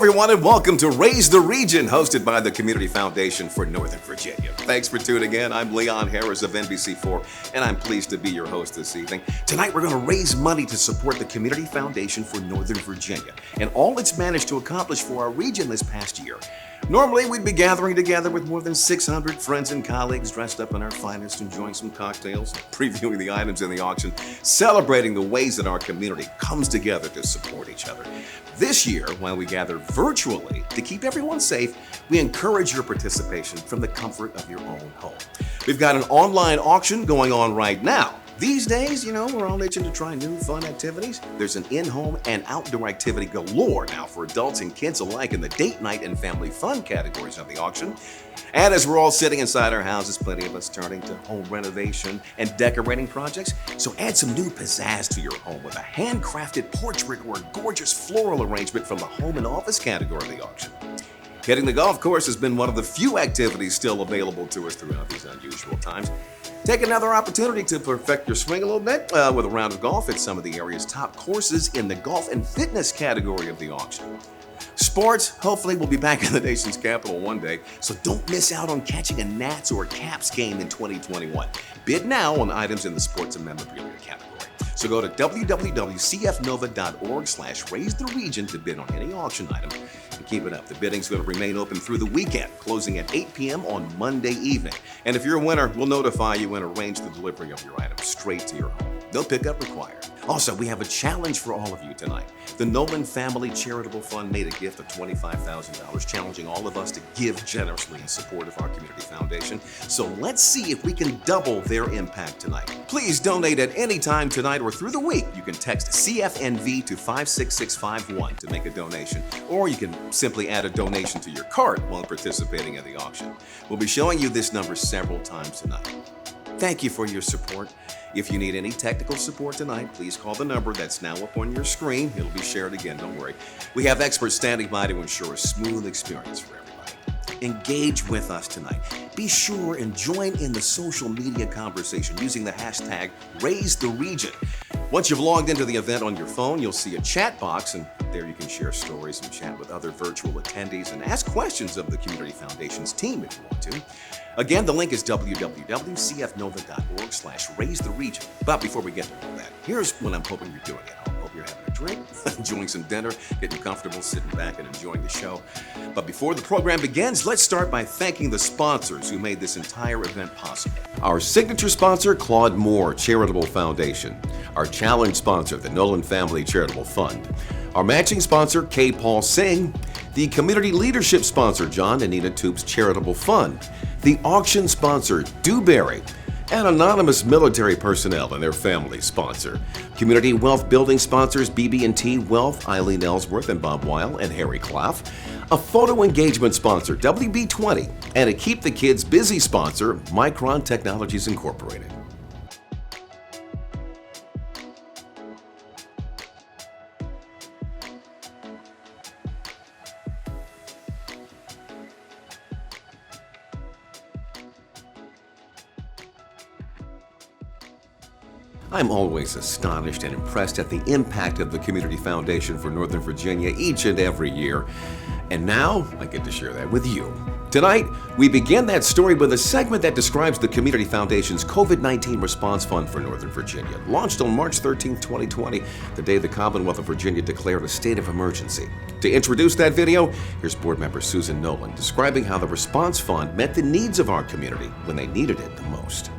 everyone, and welcome to Raise the Region, hosted by the Community Foundation for Northern Virginia. Thanks for tuning in. I'm Leon Harris of NBC4, and I'm pleased to be your host this evening. Tonight, we're going to raise money to support the Community Foundation for Northern Virginia and all it's managed to accomplish for our region this past year. Normally, we'd be gathering together with more than 600 friends and colleagues dressed up in our finest, enjoying some cocktails, previewing the items in the auction, celebrating the ways that our community comes together to support each other. This year, while we gather virtually to keep everyone safe, we encourage your participation from the comfort of your own home. We've got an online auction going on right now. These days, we're all itching to try new fun activities. There's an in-home and outdoor activity galore now for adults and kids alike in the date night and family fun categories of the auction. And as we're all sitting inside our houses, plenty of us turning to home renovation and decorating projects. So add some new pizzazz to your home with a handcrafted portrait or a gorgeous floral arrangement from the home and office category of the auction. Hitting the golf course has been one of the few activities still available to us throughout these unusual times. Take another opportunity to perfect your swing a little bit with a round of golf at some of the area's top courses in the golf and fitness category of the auction. Sports, hopefully, will be back in the nation's capital one day, so don't miss out on catching a Nats or Caps game in 2021. Bid now on items in the sports and memorabilia category. So go to www.cfnova.org/raisetheregion to bid on any auction item. And keep it up. The bidding's going to remain open through the weekend, closing at 8 p.m. on Monday evening. And if you're a winner, we'll notify you and arrange the delivery of your item straight to your home. No pickup required. Also, we have a challenge for all of you tonight. The Nolan Family Charitable Fund made a gift of $25,000, challenging all of us to give generously in support of our community foundation. So let's see if we can double their impact tonight. Please donate at any time tonight or through the week. You can text CFNV to 56651 to make a donation, or you can simply add a donation to your cart while participating in the auction. We'll be showing you this number several times tonight. Thank you for your support. If you need any technical support tonight, please call the number that's now up on your screen. It'll be shared again, don't worry. We have experts standing by to ensure a smooth experience for everybody. Engage with us tonight. Be sure and join in the social media conversation using the hashtag #RaiseTheRegion. Once you've logged into the event on your phone, you'll see a chat box, and there you can share stories and chat with other virtual attendees and ask questions of the Community Foundation's team if you want to. Again, the link is www.cfnova.org/raisetheregion. But before we get to all that, here's what I'm hoping you're doing at home. Hope you're having a drink, enjoying some dinner, getting comfortable, sitting back and enjoying the show. But before the program begins, let's start by thanking the sponsors who made this entire event possible. Our signature sponsor, Claude Moore Charitable Foundation. Our challenge sponsor, the Nolan Family Charitable Fund. Our matching sponsor, K. Paul Singh. The community leadership sponsor, John and Nina Toops Charitable Fund. The auction sponsor, Dewberry. And anonymous military personnel and their family sponsor. Community wealth building sponsors, BB&T Wealth, Eileen Ellsworth and Bob Weil and Harry Clough. A photo engagement sponsor, WB20. And a Keep the Kids Busy sponsor, Micron Technologies Incorporated. I'm always astonished and impressed at the impact of the Community Foundation for Northern Virginia each and every year. And now I get to share that with you. Tonight, we begin that story with a segment that describes the Community Foundation's COVID-19 Response Fund for Northern Virginia, launched on March 13, 2020, the day the Commonwealth of Virginia declared a state of emergency. To introduce that video, here's board member Susan Nolan describing how the Response Fund met the needs of our community when they needed it the most.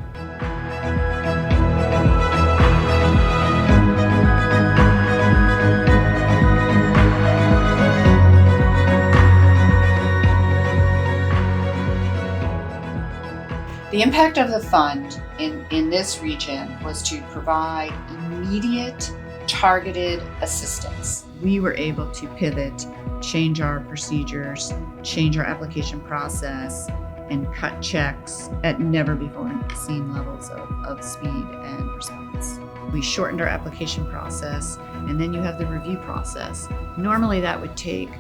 The impact of the fund in this region was to provide immediate, targeted assistance. We were able to pivot, change our procedures, change our application process, and cut checks at never before seen levels of speed and response. We shortened our application process, and then you have the review process. Normally that would take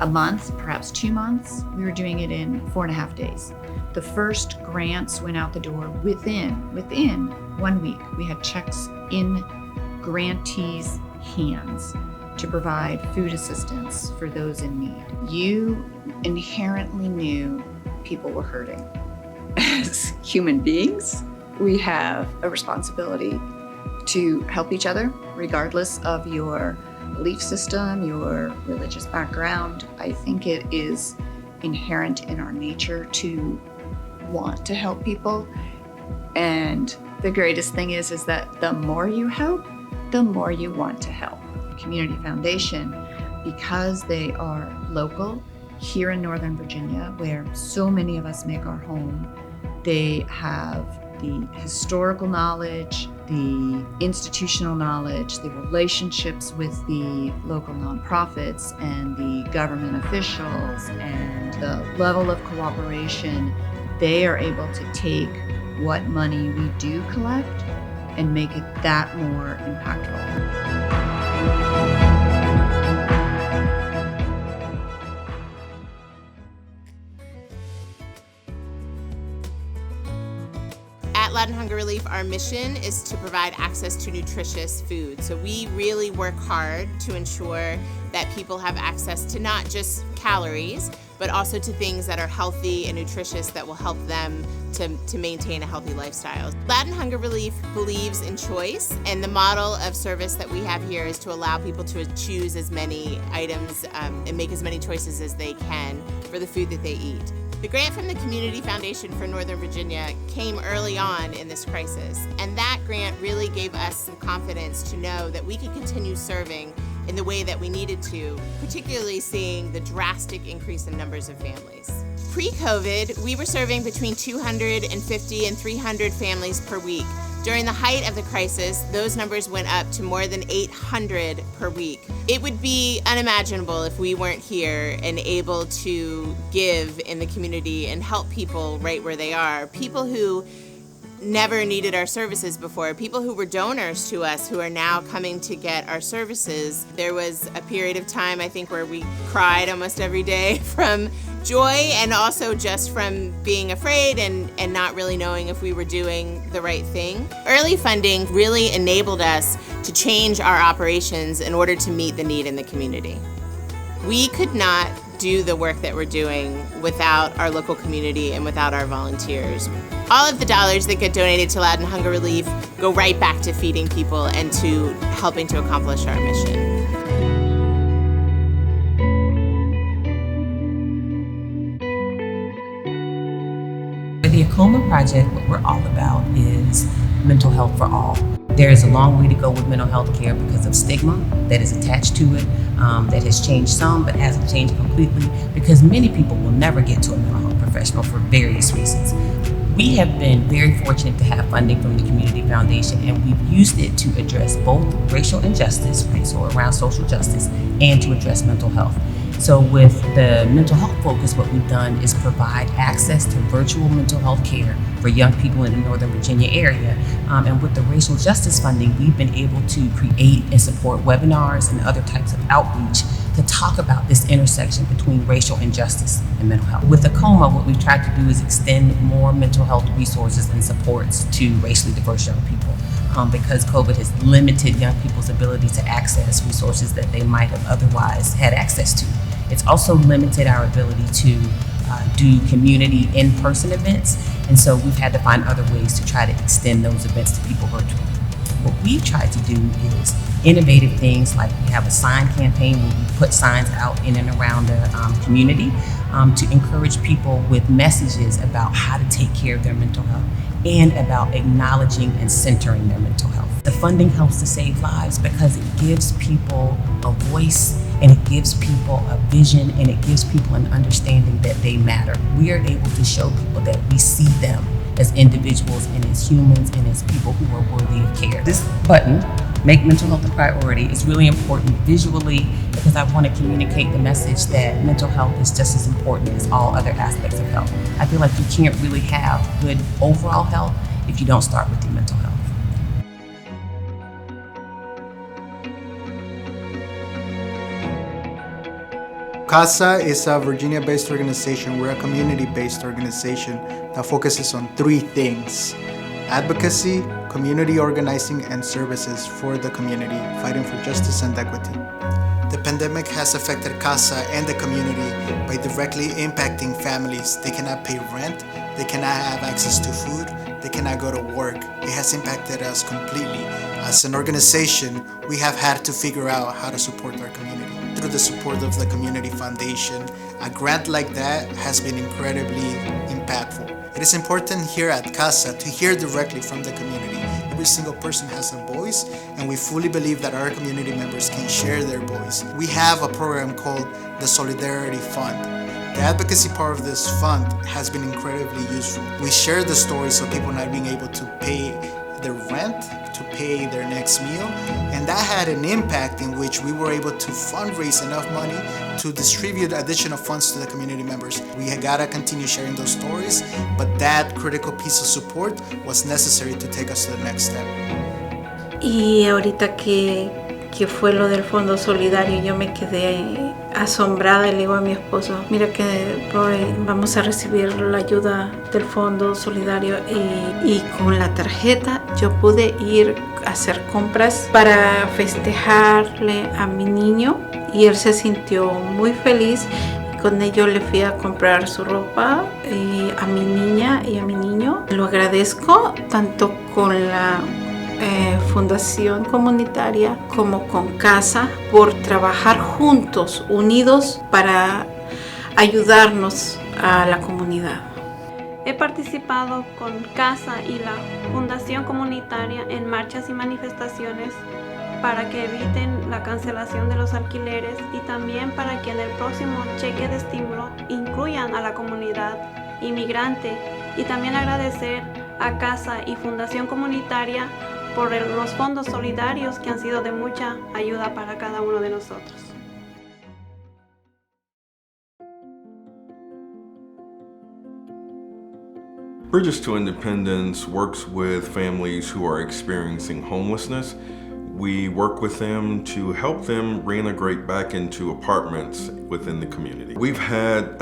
a month, perhaps 2 months. We were doing it in 4.5 days. The first grants went out the door within 1 week. We had checks in grantees' hands. to provide food assistance for those in need. You inherently knew people were hurting. As human beings, we have a responsibility to help each other, regardless of your belief system, your religious background. I think it is inherent in our nature to want to help people. And the greatest thing is that the more you help, the more you want to help. Community Foundation, because they are local here in Northern Virginia, where so many of us make our home, they have the historical knowledge, the institutional knowledge, the relationships with the local nonprofits and the government officials, and the level of cooperation. They are able to take what money we do collect and make it that more impactful. At Latin Hunger Relief, our mission is to provide access to nutritious food. So we really work hard to ensure that people have access to not just calories, but also to things that are healthy and nutritious that will help them to maintain a healthy lifestyle. Latin Hunger Relief believes in choice, and the model of service that we have here is to allow people to choose as many items and make as many choices as they can for the food that they eat. The grant from the Community Foundation for Northern Virginia came early on in this crisis, and that grant really gave us some confidence to know that we could continue serving in the way that we needed to, particularly seeing the drastic increase in numbers of families. Pre-COVID, we were serving between 250 and 300 families per week. During the height of the crisis, those numbers went up to more than 800 per week. It would be unimaginable if we weren't here and able to give in the community and help people right where they are. People who never needed our services before, people who were donors to us who are now coming to get our services. There was a period of time, I think, where we cried almost every day from joy and also just from being afraid and not really knowing if we were doing the right thing. Early funding really enabled us to change our operations in order to meet the need in the community. We could not do the work that we're doing without our local community and without our volunteers. All of the dollars that get donated to Latin Hunger Relief go right back to feeding people and to helping to accomplish our mission. For the ACOMA project, what we're all about is mental health for all. There is a long way to go with mental health care because of stigma that is attached to it, that has changed some, but hasn't changed completely, because many people will never get to a mental health professional for various reasons. We have been very fortunate to have funding from the Community Foundation, and we've used it to address both racial injustice, right, so around social justice, and to address mental health. So with the mental health focus, what we've done is provide access to virtual mental health care for young people in the Northern Virginia area. And with the racial justice funding, we've been able to create and support webinars and other types of outreach to talk about this intersection between racial injustice and mental health. With ACOMA, what we've tried to do is extend more mental health resources and supports to racially diverse young people. Because COVID has limited young people's ability to access resources that they might have otherwise had access to. It's also limited our ability to do community in-person events, and so we've had to find other ways to try to extend those events to people virtually. What we've tried to do is innovative things like we have a sign campaign where we put signs out in and around the community to encourage people with messages about how to take care of their mental health and about acknowledging and centering their mental health. The funding helps to save lives because it gives people a voice, and it gives people a vision, and it gives people an understanding that they matter. We are able to show people that we see them as individuals and as humans and as people who are worthy of care. This button, Make Mental Health a Priority, is really important visually because I want to communicate the message that mental health is just as important as all other aspects of health. I feel like you can't really have good overall health if you don't start with your mental health. CASA is a Virginia-based organization. We're a community-based organization that focuses on three things: advocacy, community organizing, and services for the community, fighting for justice and equity. The pandemic has affected CASA and the community by directly impacting families. They cannot pay rent, they cannot have access to food, they cannot go to work. It has impacted us completely. As an organization, we have had to figure out how to support our community. Through the support of the Community Foundation, a grant like that has been incredibly impactful. It is important here at CASA to hear directly from the community. Every single person has a voice, and we fully believe that our community members can share their voice. We have a program called the Solidarity Fund. The advocacy part of this fund has been incredibly useful. We share the stories of people not being able to pay their rent, to pay their next meal, and that had an impact in which we were able to fundraise enough money to distribute additional funds to the community members. We gotta continue sharing those stories, but that critical piece of support was necessary to take us to the next step. Y ahorita que fue lo del Fondo Solidario, yo me quedé asombrada y le digo a mi esposo, mira que vamos a recibir la ayuda del Fondo Solidario y con la tarjeta yo pude ir a hacer compras para festejarle a mi niño y él se sintió muy feliz. Con ello le fui a comprar su ropa a mi niña y a mi niño. Lo agradezco tanto con la fundación comunitaria como con CASA por trabajar juntos, unidos para ayudarnos a la comunidad. He participado con CASA y la fundación comunitaria en marchas y manifestaciones para que eviten la cancelación de los alquileres y también para que en el próximo cheque de estímulo incluyan a la comunidad inmigrante, y también agradecer a CASA y fundación comunitaria por los fondos solidarios que han sido de mucha ayuda para cada uno de nosotros. Bridges to Independence works with families who are experiencing homelessness. We work with them to help them reintegrate back into apartments within the community. We've had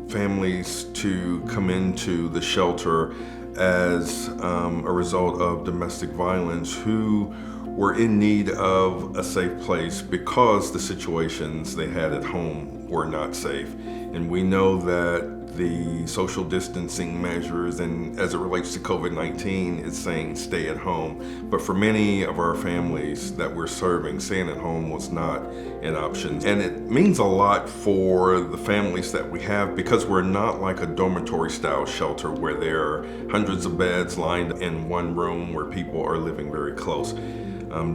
families to come into the shelter as a result of domestic violence who were in need of a safe place because the situations they had at home were not safe. And we know that the social distancing measures, and as it relates to COVID-19, it's saying stay at home. But for many of our families that we're serving, staying at home was not an option. And it means a lot for the families that we have because we're not like a dormitory style shelter where there are hundreds of beds lined in one room where people are living very close.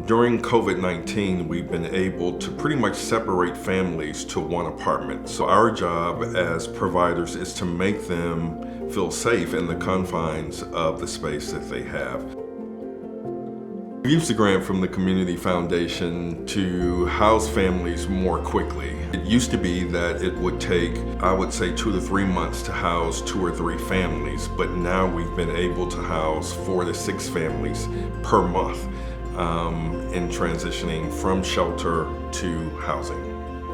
During COVID-19, we've been able to pretty much separate families to one apartment. So our job as providers is to make them feel safe in the confines of the space that they have. We used a grant from the Community Foundation to house families more quickly. It used to be that it would take, I would say, 2 to 3 months to house 2 or 3 families, but now we've been able to house 4 to 6 families per month. In transitioning from shelter to housing.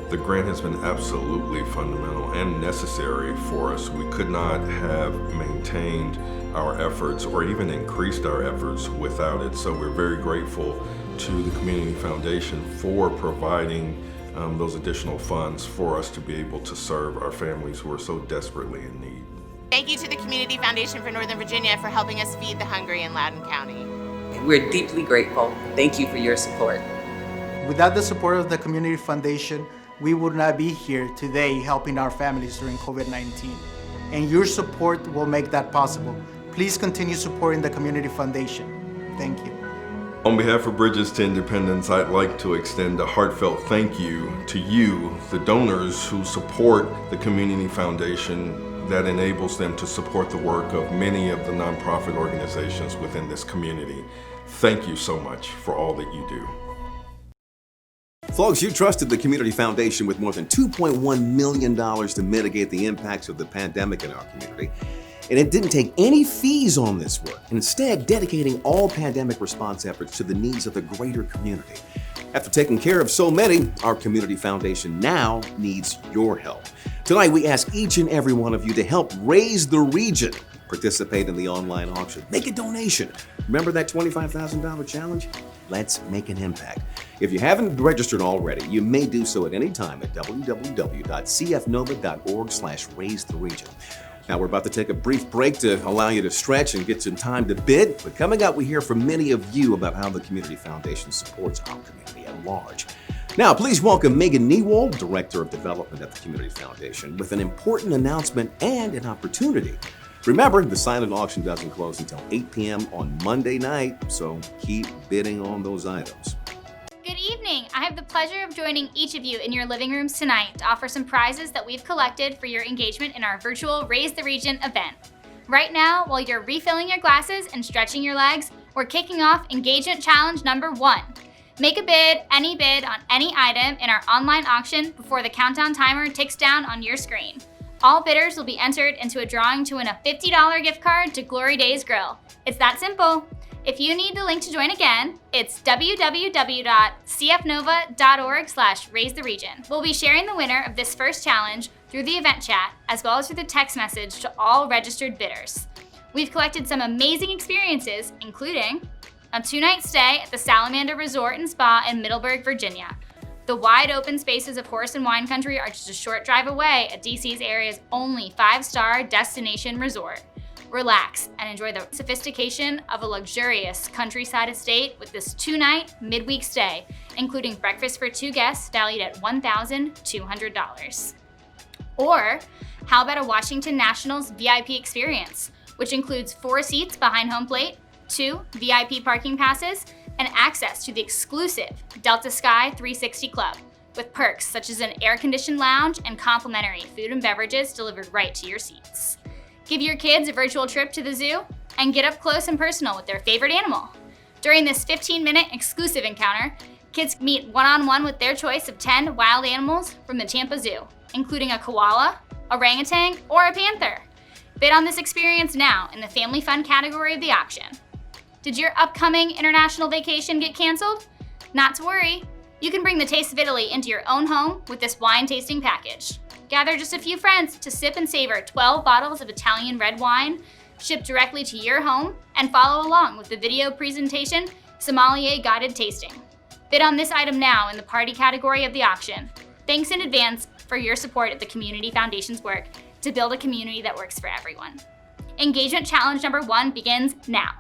The grant has been absolutely fundamental and necessary for us. We could not have maintained our efforts or even increased our efforts without it. So we're very grateful to the Community Foundation for providing those additional funds for us to be able to serve our families who are so desperately in need. Thank you to the Community Foundation for Northern Virginia for helping us feed the hungry in Loudoun County. We're deeply grateful. Thank you for your support. Without the support of the Community Foundation, we would not be here today helping our families during COVID-19. And your support will make that possible. Please continue supporting the Community Foundation. Thank you. On behalf of Bridges to Independence, I'd like to extend a heartfelt thank you to you, the donors who support the Community Foundation that enables them to support the work of many of the nonprofit organizations within this community. Thank you so much for all that you do. Folks, you trusted the Community Foundation with more than $2.1 million to mitigate the impacts of the pandemic in our community. And it didn't take any fees on this work, instead dedicating all pandemic response efforts to the needs of the greater community. After taking care of so many, our Community Foundation now needs your help. Tonight, we ask each and every one of you to help raise the region. Participate in the online auction, make a donation, Remember that $25,000 challenge? Let's make an impact. If you haven't registered already, you may do so at any time at www.cfnova.org/raisetheregion. Now, we're about to take a brief break to allow you to stretch and get some time to bid. But coming up, we hear from many of you about how the Community Foundation supports our community at large. Now, please welcome Megan Newald, Director of Development at the Community Foundation, with an important announcement and an opportunity. Remember, the silent auction doesn't close until 8 p.m. on Monday night, so keep bidding on those items. Good evening. I have the pleasure of joining each of you in your living rooms tonight to offer some prizes that we've collected for your engagement in our virtual Raise the Region event. Right now, while you're refilling your glasses and stretching your legs, we're kicking off Engagement Challenge number 1. Make a bid, any bid on any item in our online auction before the countdown timer ticks down on your screen. All bidders will be entered into a drawing to win a $50 gift card to Glory Days Grill. It's that simple. If you need the link to join again, it's www.cfnova.org/raisetheregion. We'll be sharing the winner of this first challenge through the event chat, as well as through the text message to all registered bidders. We've collected some amazing experiences, including a 2-night stay at the Salamander Resort and Spa in Middleburg, Virginia. The wide open spaces of horse and wine country are just a short drive away at DC's area's only 5-star destination resort. Relax and enjoy the sophistication of a luxurious countryside estate with this 2-night midweek stay, including breakfast for 2 guests valued at $1,200. Or how about a Washington Nationals VIP experience, which includes 4 seats behind home plate, 2 VIP parking passes, and access to the exclusive Delta Sky 360 Club, with perks such as an air-conditioned lounge and complimentary food and beverages delivered right to your seats. Give your kids a virtual trip to the zoo and get up close and personal with their favorite animal. During this 15-minute exclusive encounter, kids meet one-on-one with their choice of 10 wild animals from the Tampa Zoo, including a koala, orangutan, or a panther. Bid on this experience now in the Family Fun category of the auction. Did your upcoming international vacation get canceled? Not to worry. You can bring the taste of Italy into your own home with this wine tasting package. Gather just a few friends to sip and savor 12 bottles of Italian red wine, shipped directly to your home, and follow along with the video presentation, sommelier guided tasting. Bid on this item now in the party category of the auction. Thanks in advance for your support of the Community Foundation's work to build a community that works for everyone. Engagement Challenge number 1 begins now.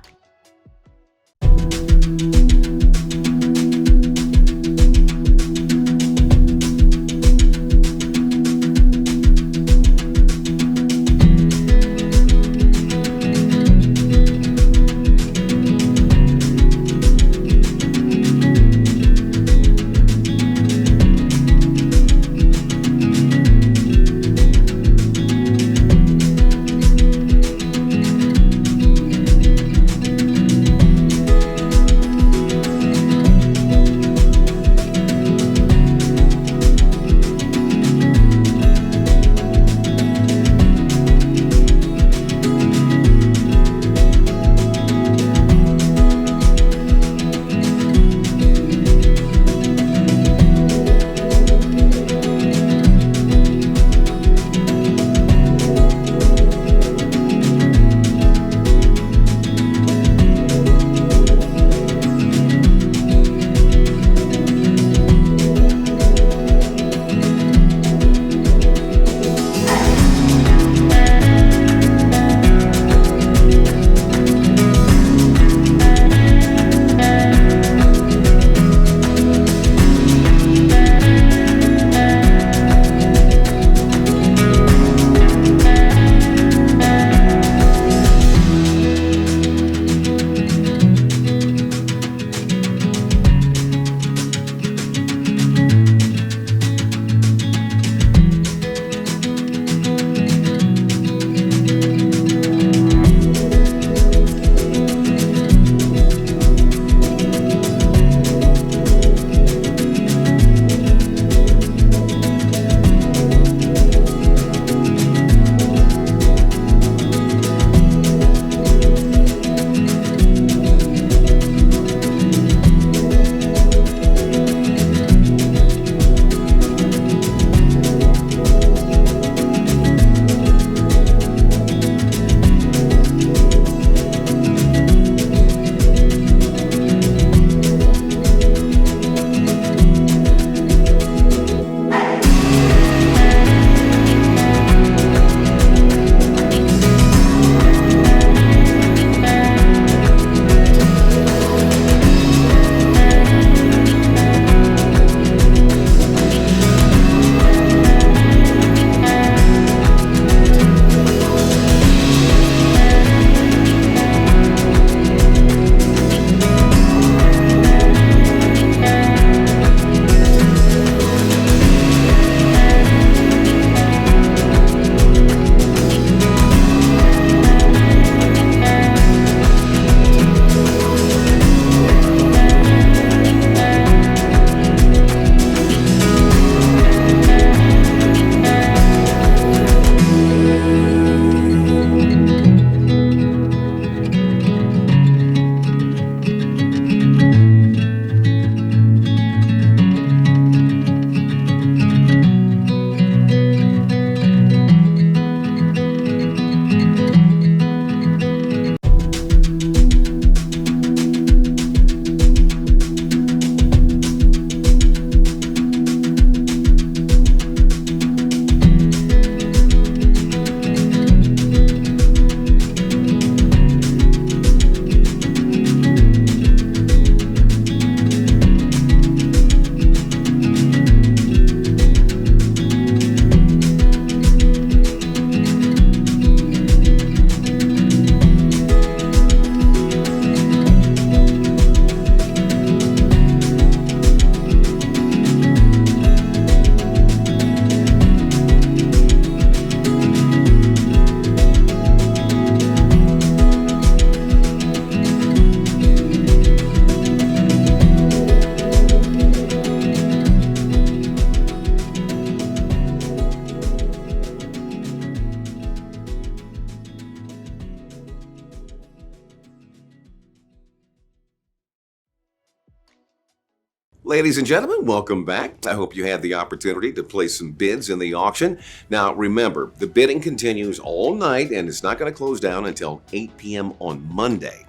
Ladies and gentlemen, welcome back. I hope you had the opportunity to place some bids in the auction. Now, remember, the bidding continues all night and it's not going to close down until 8 p.m. on Monday.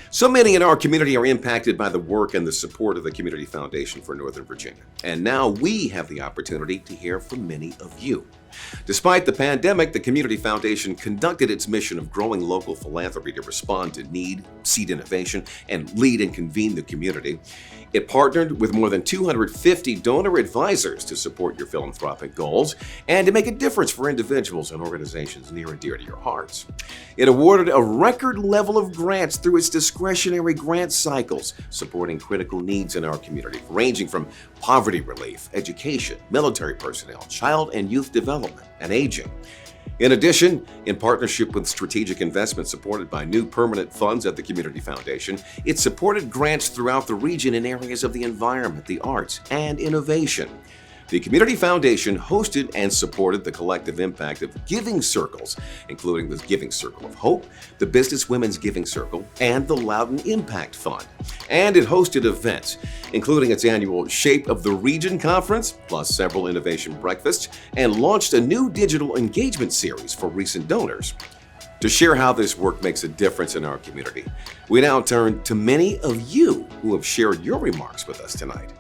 So many in our community are impacted by the work and the support of the Community Foundation for Northern Virginia. And now we have the opportunity to hear from many of you. Despite the pandemic, the Community Foundation conducted its mission of growing local philanthropy to respond to need, seed innovation, and lead and convene the community. It partnered with more than 250 donor advisors to support your philanthropic goals and to make a difference for individuals and organizations near and dear to your hearts. It awarded a record level of grants through its discretionary grant cycles, supporting critical needs in our community, ranging from poverty relief, education, military personnel, child and youth development, and aging. In addition, in partnership with strategic investments supported by new permanent funds at the Community Foundation, it supported grants throughout the region in areas of the environment, the arts, and innovation. The Community Foundation hosted and supported the collective impact of giving circles, including the Giving Circle of Hope, the Business Women's Giving Circle, and the Loudoun Impact Fund. And it hosted events, including its annual Shape of the Region Conference, plus several innovation breakfasts, and launched a new digital engagement series for recent donors. To share how this work makes a difference in our community, we now turn to many of you who have shared your remarks with us tonight.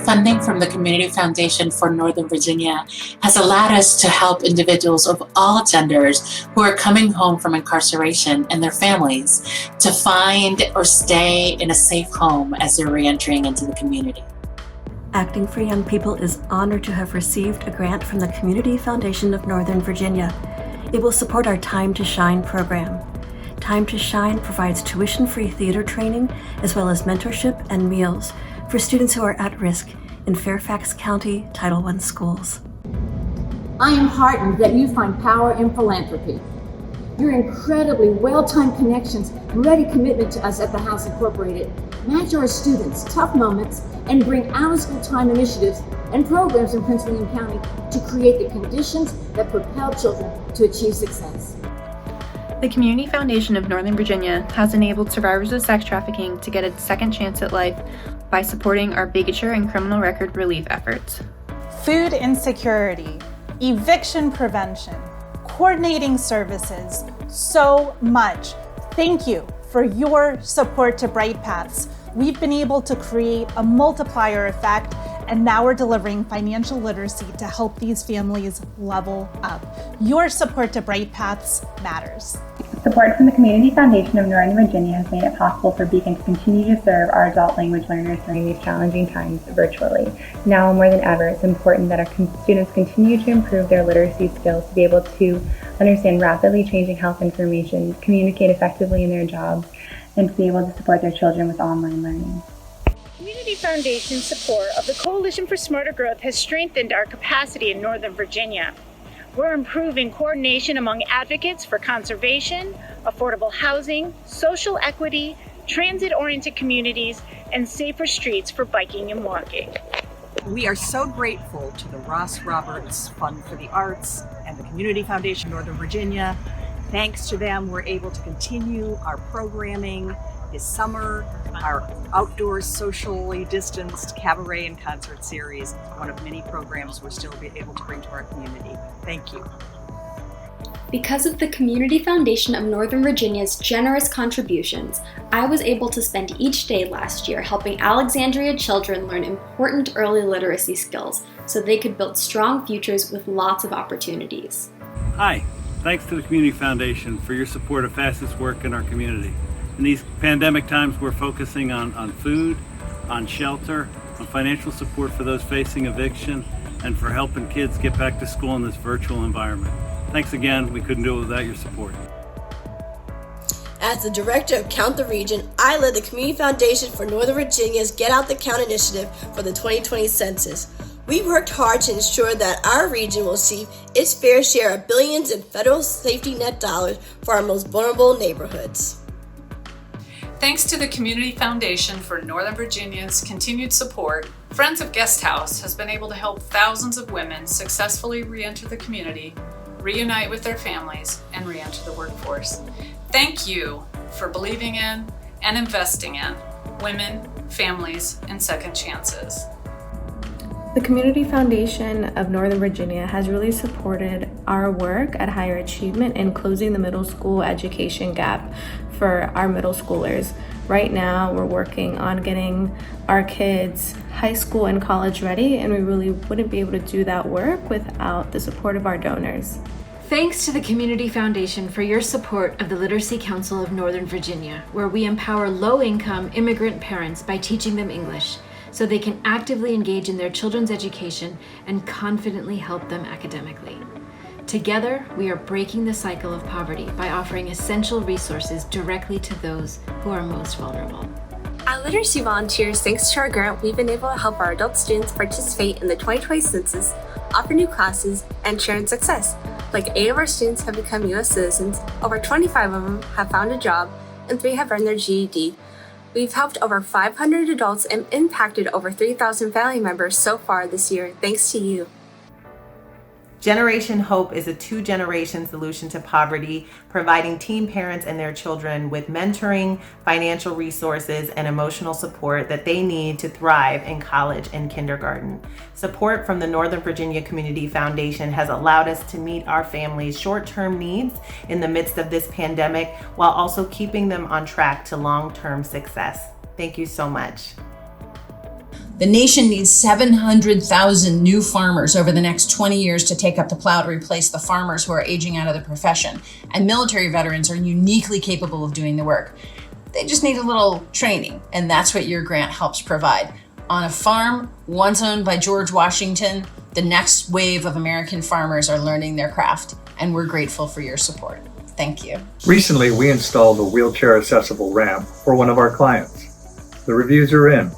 Funding from the Community Foundation for Northern Virginia has allowed us to help individuals of all genders who are coming home from incarceration and their families to find or stay in a safe home as they're reentering into the community. Acting for Young People is honored to have received a grant from the Community Foundation of Northern Virginia. It will support our Time to Shine program. Time to Shine provides tuition-free theater training as well as mentorship and meals for students who are at risk in Fairfax County Title I schools. I am heartened that you find power in philanthropy. Your incredibly well-timed connections and ready commitment to us at the House Incorporated match our students' tough moments and bring out-of-school time initiatives and programs in Prince William County to create the conditions that propel children to achieve success. The Community Foundation of Northern Virginia has enabled survivors of sex trafficking to get a second chance at life by supporting our bigotry and criminal record relief efforts. Food insecurity, eviction prevention, coordinating services, so much. Thank you for your support to Bright Paths. We've been able to create a multiplier effect, and now we're delivering financial literacy to help these families level up. Your support to Bright Paths matters. Support from the Community Foundation of Northern Virginia has made it possible for Beacon to continue to serve our adult language learners during these challenging times virtually. Now more than ever, it's important that our students continue to improve their literacy skills to be able to understand rapidly changing health information, communicate effectively in their jobs, and to be able to support their children with online learning. Community Foundation support of the Coalition for Smarter Growth has strengthened our capacity in Northern Virginia. We're improving coordination among advocates for conservation, affordable housing, social equity, transit-oriented communities, and safer streets for biking and walking. We are so grateful to the Ross Roberts Fund for the Arts and the Community Foundation Northern Virginia. Thanks to them, we're able to continue our programming this summer, our outdoors socially distanced cabaret and concert series, one of many programs we'll still be able to bring to our community. Thank you. Because of the Community Foundation of Northern Virginia's generous contributions, I was able to spend each day last year helping Alexandria children learn important early literacy skills so they could build strong futures with lots of opportunities. Hi, thanks to the Community Foundation for your support of fastest work in our community. In these pandemic times, we're focusing on food, on shelter, on financial support for those facing eviction, and for helping kids get back to school in this virtual environment. Thanks again. We couldn't do it without your support. As the director of Count the Region, I led the Community Foundation for Northern Virginia's Get Out the Count initiative for the 2020 census. We worked hard to ensure that our region will receive its fair share of billions in federal safety net dollars for our most vulnerable neighborhoods. Thanks to the Community Foundation for Northern Virginia's continued support, Friends of Guest House has been able to help thousands of women successfully re-enter the community, reunite with their families, and re-enter the workforce. Thank you for believing in and investing in women, families, and second chances. The Community Foundation of Northern Virginia has really supported our work at Higher Achievement in closing the middle school education gap for our middle schoolers. Right now, we're working on getting our kids high school and college ready, and we really wouldn't be able to do that work without the support of our donors. Thanks to the Community Foundation for your support of the Literacy Council of Northern Virginia, where we empower low-income immigrant parents by teaching them English, so they can actively engage in their children's education and confidently help them academically. Together, we are breaking the cycle of poverty by offering essential resources directly to those who are most vulnerable. At Literacy Volunteers, thanks to our grant, we've been able to help our adult students participate in the 2020 census, offer new classes, and share in success. Like 8 of our students have become U.S. citizens, over 25 of them have found a job, and 3 have earned their GED. We've helped over 500 adults and impacted over 3,000 family members so far this year, thanks to you. Generation Hope is a 2-generation solution to poverty, providing teen parents and their children with mentoring, financial resources, and emotional support that they need to thrive in college and kindergarten. Support from the Northern Virginia Community Foundation has allowed us to meet our families' short-term needs in the midst of this pandemic, while also keeping them on track to long-term success. Thank you so much. The nation needs 700,000 new farmers over the next 20 years to take up the plow to replace the farmers who are aging out of the profession. And military veterans are uniquely capable of doing the work. They just need a little training, and that's what your grant helps provide. On a farm once owned by George Washington, the next wave of American farmers are learning their craft, and we're grateful for your support. Thank you. Recently, we installed a wheelchair-accessible ramp for one of our clients. The reviews are in.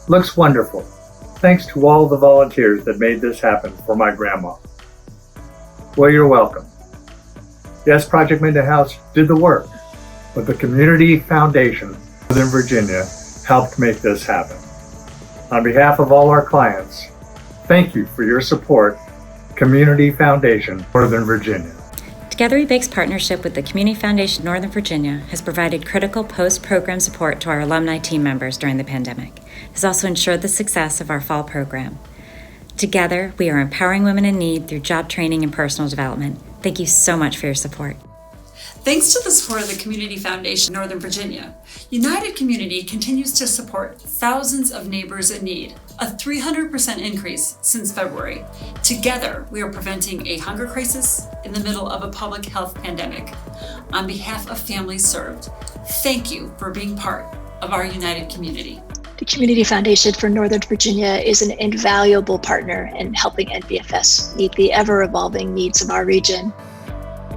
Looks wonderful. Thanks to all the volunteers that made this happen for my grandma. Well, you're welcome. Yes, Project Minden House did the work, but the Community Foundation of Northern Virginia helped make this happen. On behalf of all our clients, thank you for your support, Community Foundation Northern Virginia. Together We Bake's partnership with the Community Foundation Northern Virginia has provided critical post-program support to our alumni team members during the pandemic. It has also ensured the success of our fall program. Together, we are empowering women in need through job training and personal development. Thank you so much for your support. Thanks to the support of the Community Foundation Northern Virginia, United Community continues to support thousands of neighbors in need, a 300% increase since February. Together, we are preventing a hunger crisis in the middle of a public health pandemic. On behalf of families served, thank you for being part of our United Community. The Community Foundation for Northern Virginia is an invaluable partner in helping NBFS meet the ever-evolving needs of our region.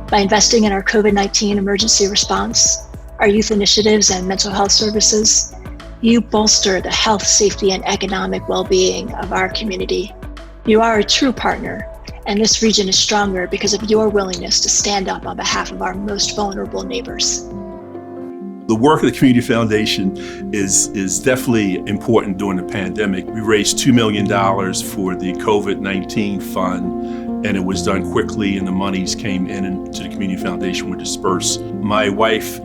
By investing in our COVID-19 emergency response, our youth initiatives and mental health services, you bolster the health, safety, and economic well-being of our community. You are a true partner, and this region is stronger because of your willingness to stand up on behalf of our most vulnerable neighbors. The work of the Community Foundation is definitely important during the pandemic. We raised $2 million for the COVID-19 fund, and it was done quickly, and the monies came into the Community Foundation, were dispersed. My wife,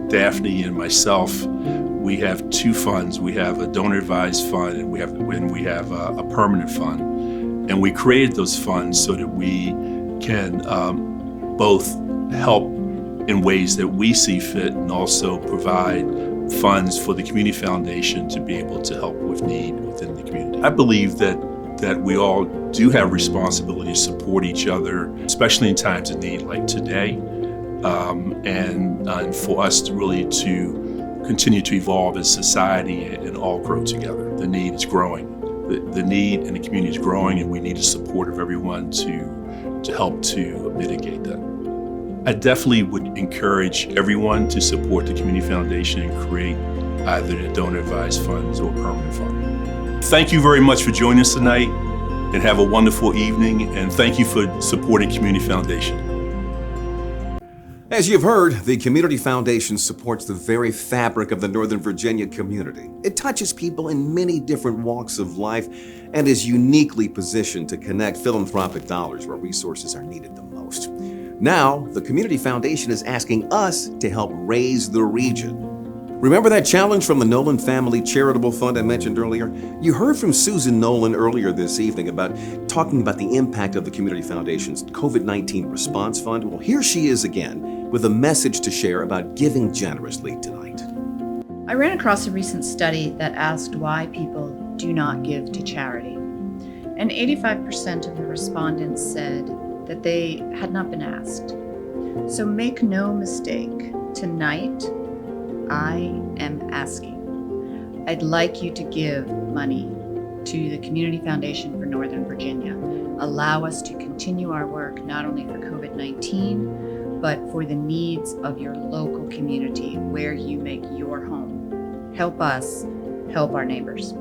Daphne, and myself, we have 2 funds. We have a donor-advised fund, and we have a permanent fund. And we created those funds so that we can both help in ways that we see fit, and also provide funds for the Community Foundation to be able to help with need within the community. I believe that we all do have responsibility to support each other, especially in times of need like today, and for us to really to continue to evolve as society and all grow together. The need is growing. The need in the community is growing, and we need the support of everyone to help to mitigate that. I definitely would encourage everyone to support the Community Foundation and create either the donor-advised funds or permanent fund. Thank you very much for joining us tonight, and have a wonderful evening, and thank you for supporting Community Foundation. As you've heard, the Community Foundation supports the very fabric of the Northern Virginia community. It touches people in many different walks of life and is uniquely positioned to connect philanthropic dollars where resources are needed the most. Now, the Community Foundation is asking us to help raise the region. Remember that challenge from the Nolan Family Charitable Fund I mentioned earlier? You heard from Susan Nolan earlier this evening talking about the impact of the Community Foundation's COVID-19 Response Fund. Well, here she is again with a message to share about giving generously tonight. I ran across a recent study that asked why people do not give to charity. And 85% of the respondents said that they had not been asked. So make no mistake, tonight, I am asking. I'd like you to give money to the Community Foundation for Northern Virginia. Allow us to continue our work not only for COVID-19, but for the needs of your local community where you make your home. Help us help our neighbors.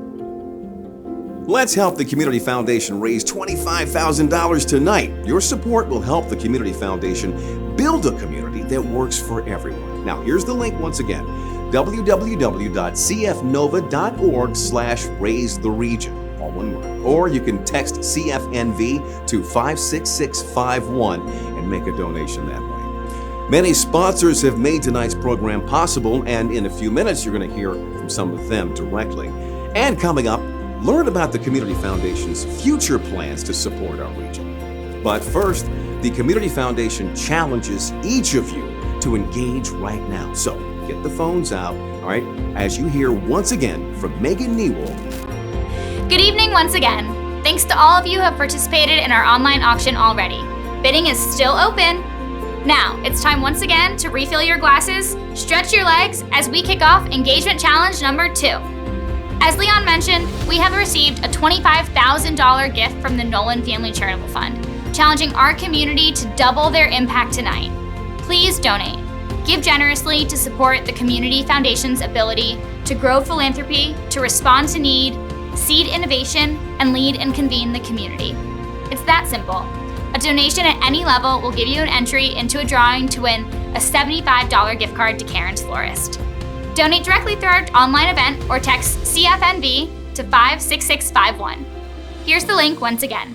Let's help the Community Foundation raise $25,000 tonight. Your support will help the Community Foundation build a community that works for everyone. Now, here's the link once again, www.cfnova.org/raisetheregion, all one word. Or you can text CFNV to 56651 and make a donation that way. Many sponsors have made tonight's program possible, and in a few minutes, you're going to hear from some of them directly. And coming up, learn about the Community Foundation's future plans to support our region. But first, the Community Foundation challenges each of you to engage right now. So get the phones out, all right, as you hear once again from Megan Newell. Good evening once again. Thanks to all of you who have participated in our online auction already. Bidding is still open. Now, it's time once again to refill your glasses, stretch your legs as we kick off Engagement Challenge number 2. As Leon mentioned, we have received a $25,000 gift from the Nolan Family Charitable Fund, challenging our community to double their impact tonight. Please donate. Give generously to support the Community Foundation's ability to grow philanthropy, to respond to need, seed innovation, and lead and convene the community. It's that simple. A donation at any level will give you an entry into a drawing to win a $75 gift card to Karen's Florist. Donate directly through our online event or text CFNV to 56651. Here's the link once again,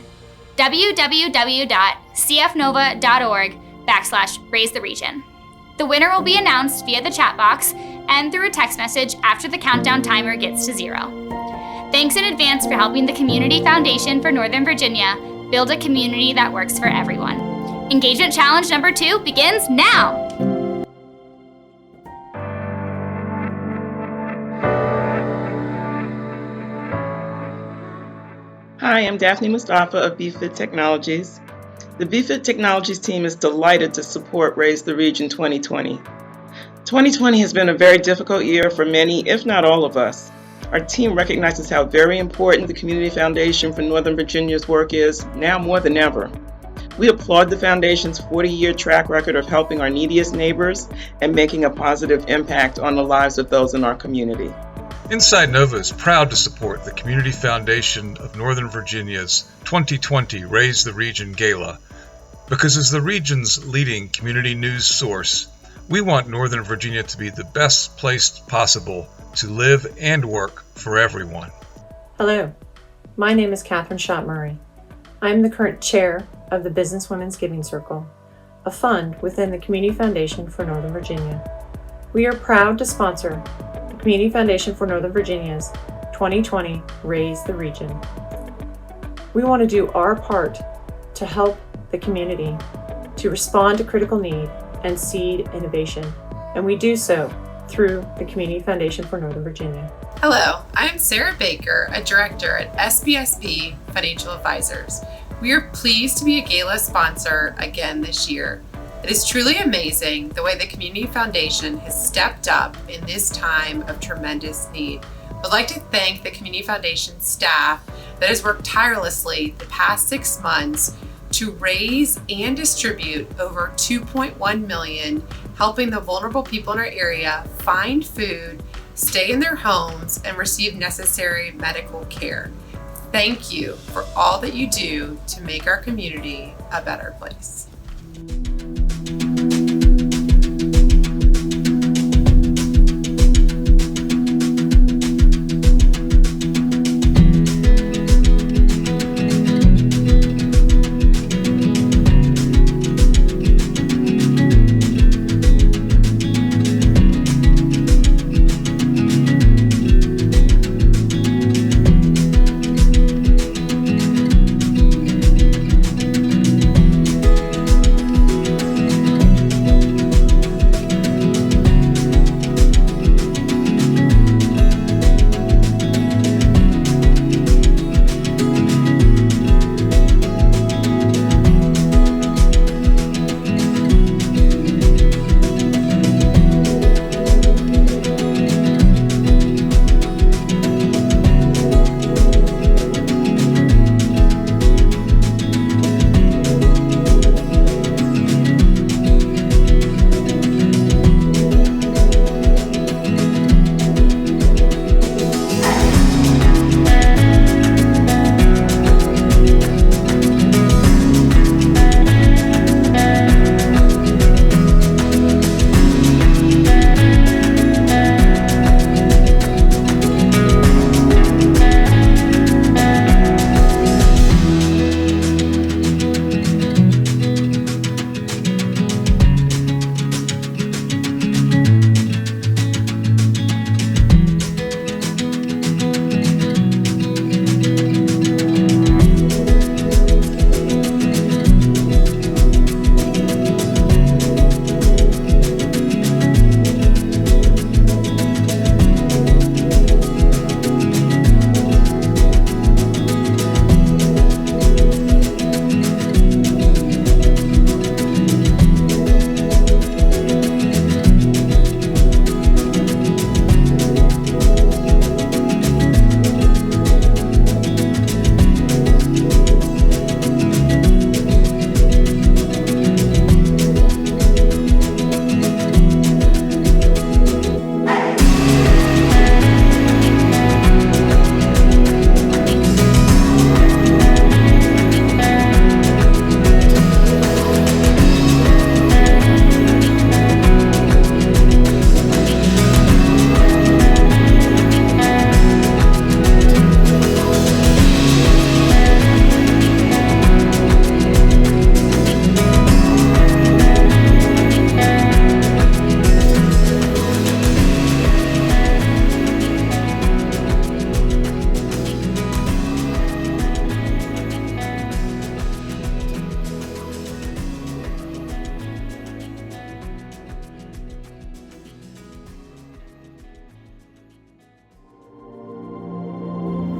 www.cfnova.org/raisetheregion. The winner will be announced via the chat box and through a text message after the countdown timer gets to 0. Thanks in advance for helping the Community Foundation for Northern Virginia build a community that works for everyone. Engagement Challenge number 2 begins now! Hi, I'm Daphne Mustafa of BFIT Technologies. The BFIT Technologies team is delighted to support Raise the Region 2020. 2020 has been a very difficult year for many, if not all of us. Our team recognizes how very important the Community Foundation for Northern Virginia's work is, now more than ever. We applaud the Foundation's 40-year track record of helping our neediest neighbors and making a positive impact on the lives of those in our community. Inside Nova is proud to support the Community Foundation of Northern Virginia's 2020 Raise the Region Gala, because as the region's leading community news source, we want Northern Virginia to be the best place possible to live and work for everyone. Hello, my name is Catherine Schott-Murray. I am the current chair of the Business Women's Giving Circle, a fund within the Community Foundation for Northern Virginia. We are proud to sponsor the Community Foundation for Northern Virginia's 2020 Raise the Region. We want to do our part to help the community to respond to critical need and seed innovation, and we do so through the Community Foundation for Northern Virginia. Hello, I'm Sarah Baker, a director at SBSP Financial Advisors. We are pleased to be a gala sponsor again this year. It is truly amazing the way the Community Foundation has stepped up in this time of tremendous need. I'd like to thank the Community Foundation staff that has worked tirelessly the past 6 months to raise and distribute over $2.1 million, helping the vulnerable people in our area find food, stay in their homes, and receive necessary medical care. Thank you for all that you do to make our community a better place.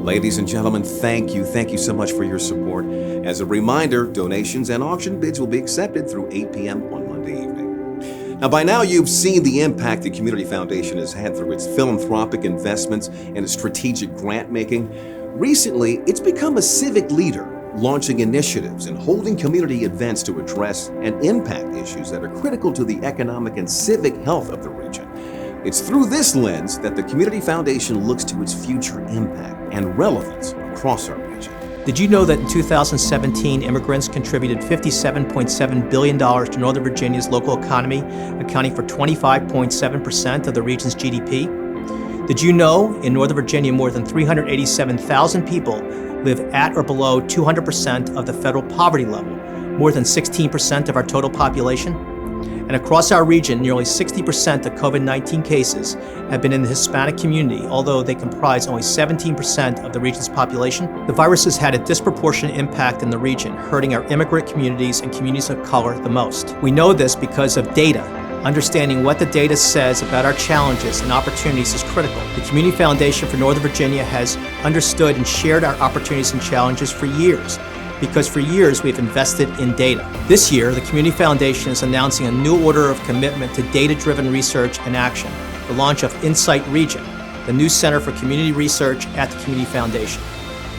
Ladies and gentlemen, thank you. Thank you so much for your support. As a reminder, donations and auction bids will be accepted through 8 p.m. on Monday evening. Now, by now, you've seen the impact the Community Foundation has had through its philanthropic investments and its strategic grant making. Recently, it's become a civic leader, launching initiatives and holding community events to address and impact issues that are critical to the economic and civic health of the region. It's through this lens that the Community Foundation looks to its future impact and relevance across our region. Did you know that in 2017, immigrants contributed $57.7 billion to Northern Virginia's local economy, accounting for 25.7% of the region's GDP? Did you know in Northern Virginia, more than 387,000 people live at or below 200% of the federal poverty level, more than 16% of our total population? And across our region, nearly 60% of COVID-19 cases have been in the Hispanic community, although they comprise only 17% of the region's population. The virus has had a disproportionate impact in the region, hurting our immigrant communities and communities of color the most. We know this because of data. Understanding what the data says about our challenges and opportunities is critical. The Community Foundation for Northern Virginia has understood and shared our opportunities and challenges for years, because for years we've invested in data. This year, the Community Foundation is announcing a new order of commitment to data-driven research and action, the launch of Insight Region, the new Center for Community Research at the Community Foundation.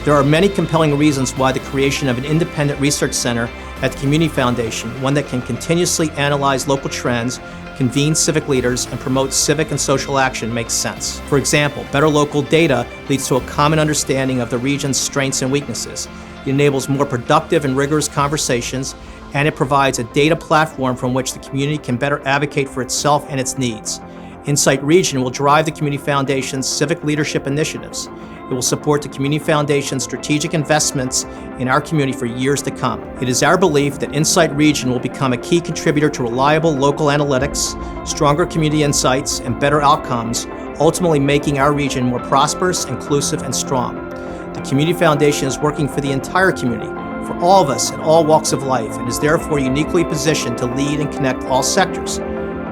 There are many compelling reasons why the creation of an independent research center at the Community Foundation, one that can continuously analyze local trends, convene civic leaders, and promote civic and social action makes sense. For example, better local data leads to a common understanding of the region's strengths and weaknesses. It enables more productive and rigorous conversations, and it provides a data platform from which the community can better advocate for itself and its needs. Insight Region will drive the Community Foundation's civic leadership initiatives. It will support the Community Foundation's strategic investments in our community for years to come. It is our belief that Insight Region will become a key contributor to reliable local analytics, stronger community insights, and better outcomes, ultimately making our region more prosperous, inclusive, and strong. The Community Foundation is working for the entire community, for all of us in all walks of life, and is therefore uniquely positioned to lead and connect all sectors,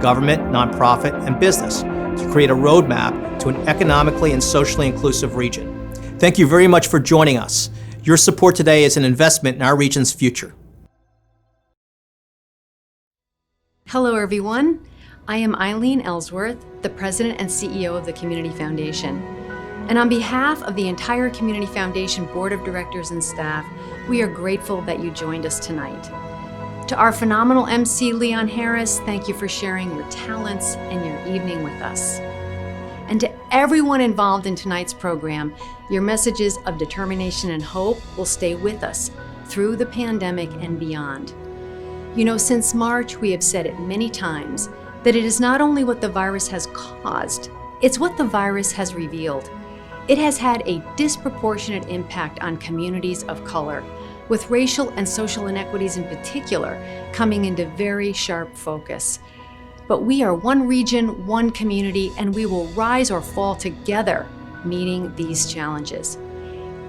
government, nonprofit, and business, to create a roadmap to an economically and socially inclusive region. Thank you very much for joining us. Your support today is an investment in our region's future. Hello, everyone. I am Eileen Ellsworth, the President and CEO of the Community Foundation. And on behalf of the entire Community Foundation Board of Directors and staff, we are grateful that you joined us tonight. To our phenomenal MC, Leon Harris, thank you for sharing your talents and your evening with us. And to everyone involved in tonight's program, your messages of determination and hope will stay with us through the pandemic and beyond. You know, since March, we have said it many times that it is not only what the virus has caused, it's what the virus has revealed. It has had a disproportionate impact on communities of color, with racial and social inequities in particular coming into very sharp focus. But we are one region, one community, and we will rise or fall together meeting these challenges.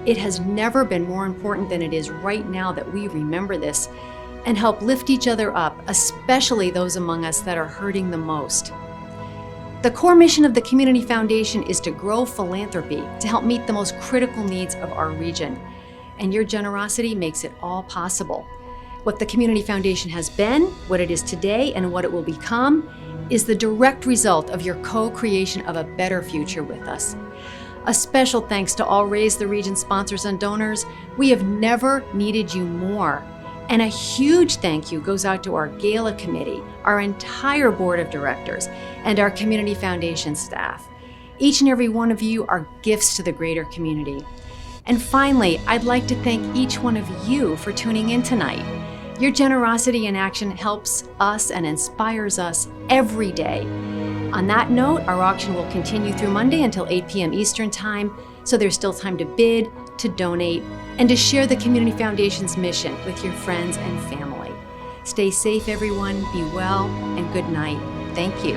It has never been more important than it is right now that we remember this and help lift each other up, especially those among us that are hurting the most. The core mission of the Community Foundation is to grow philanthropy to help meet the most critical needs of our region. And your generosity makes it all possible. What the Community Foundation has been, what it is today, and what it will become is the direct result of your co-creation of a better future with us. A special thanks to all Raise the Region sponsors and donors. We have never needed you more. And a huge thank you goes out to our Gala Committee, our entire Board of Directors, and our Community Foundation staff. Each and every one of you are gifts to the greater community. And finally, I'd like to thank each one of you for tuning in tonight. Your generosity and action helps us and inspires us every day. On that note, our auction will continue through Monday until 8 p.m. Eastern Time, so there's still time to bid, to donate, and to share the Community Foundation's mission with your friends and family. Stay safe, everyone, be well, and good night. Thank you.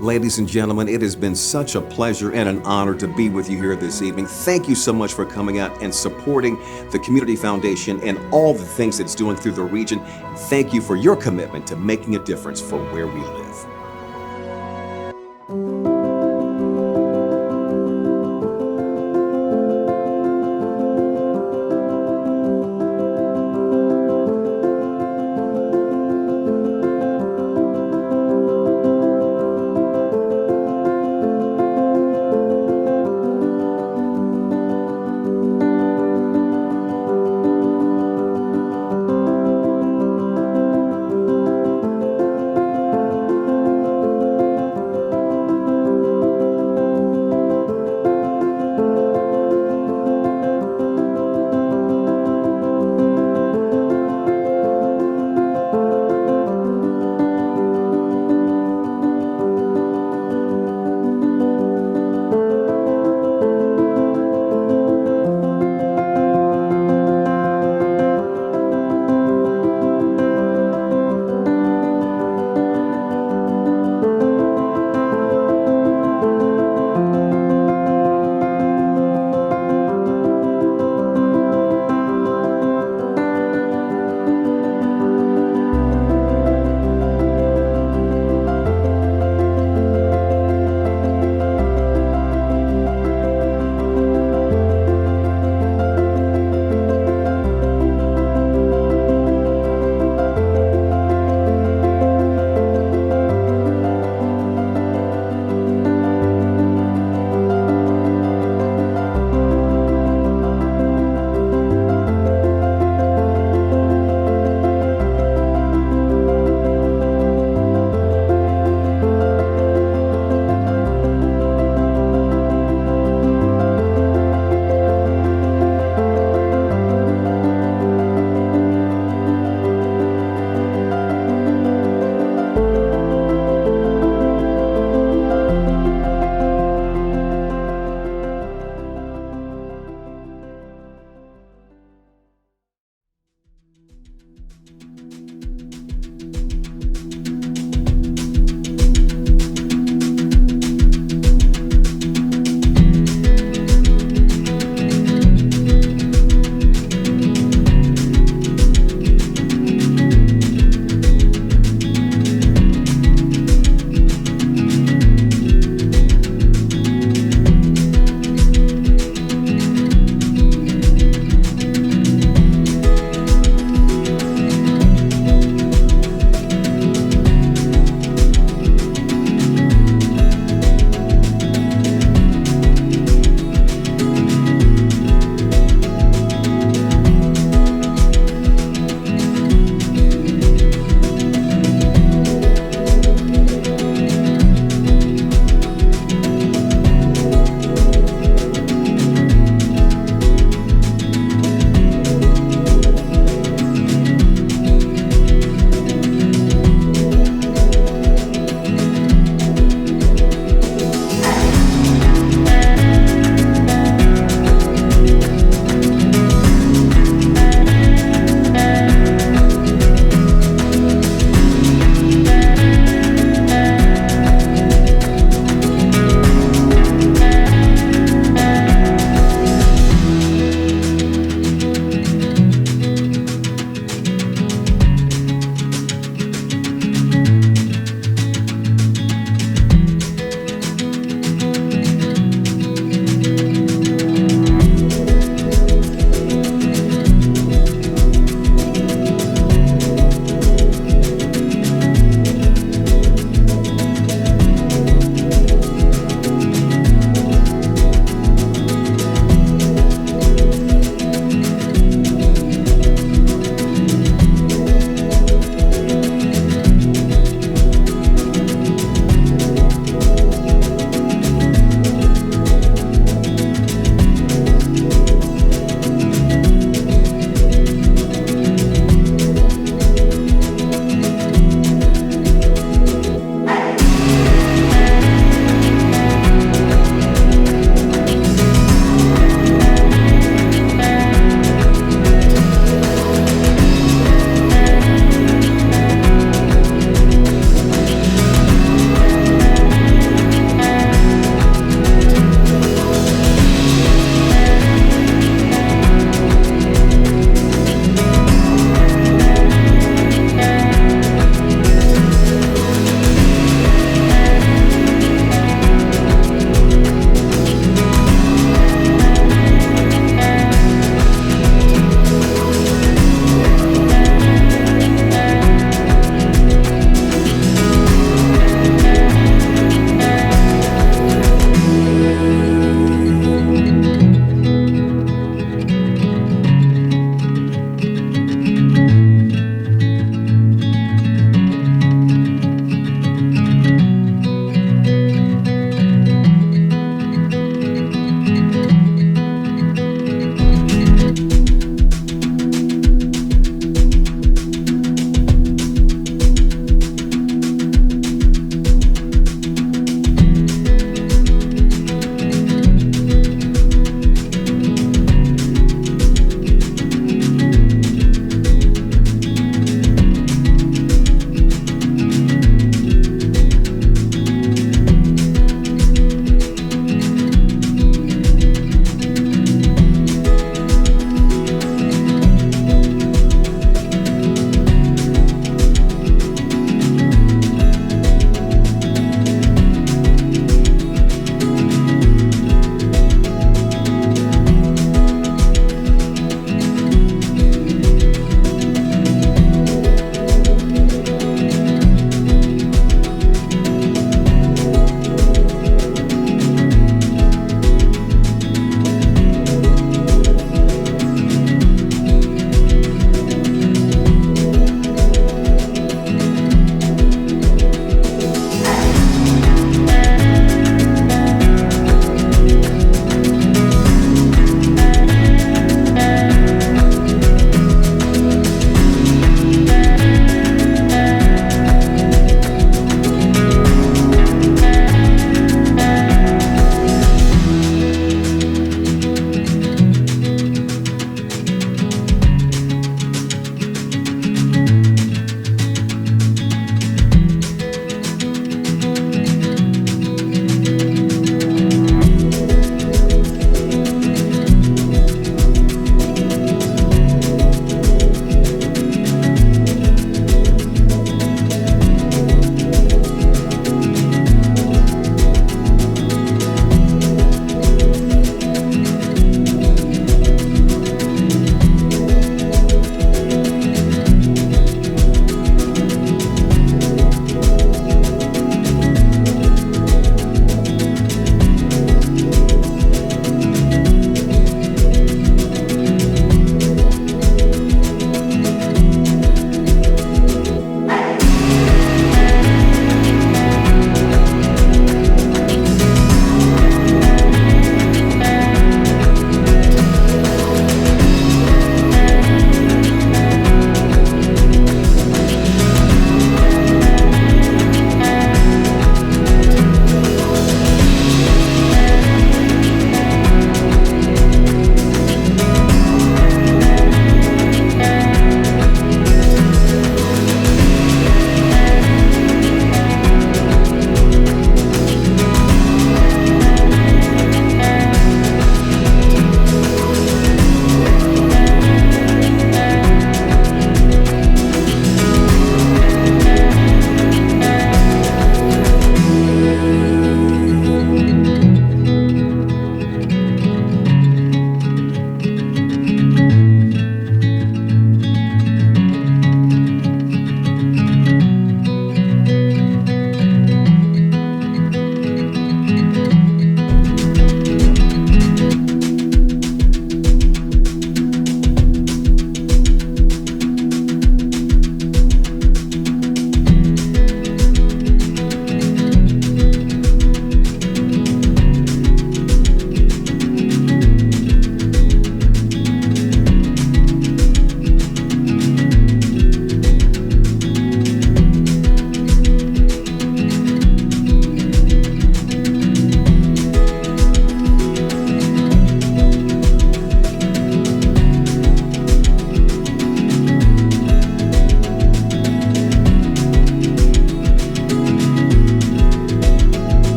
Ladies and gentlemen, it has been such a pleasure and an honor to be with you here this evening. Thank you so much for coming out and supporting the Community Foundation and all the things it's doing through the region. Thank you for your commitment to making a difference for where we live.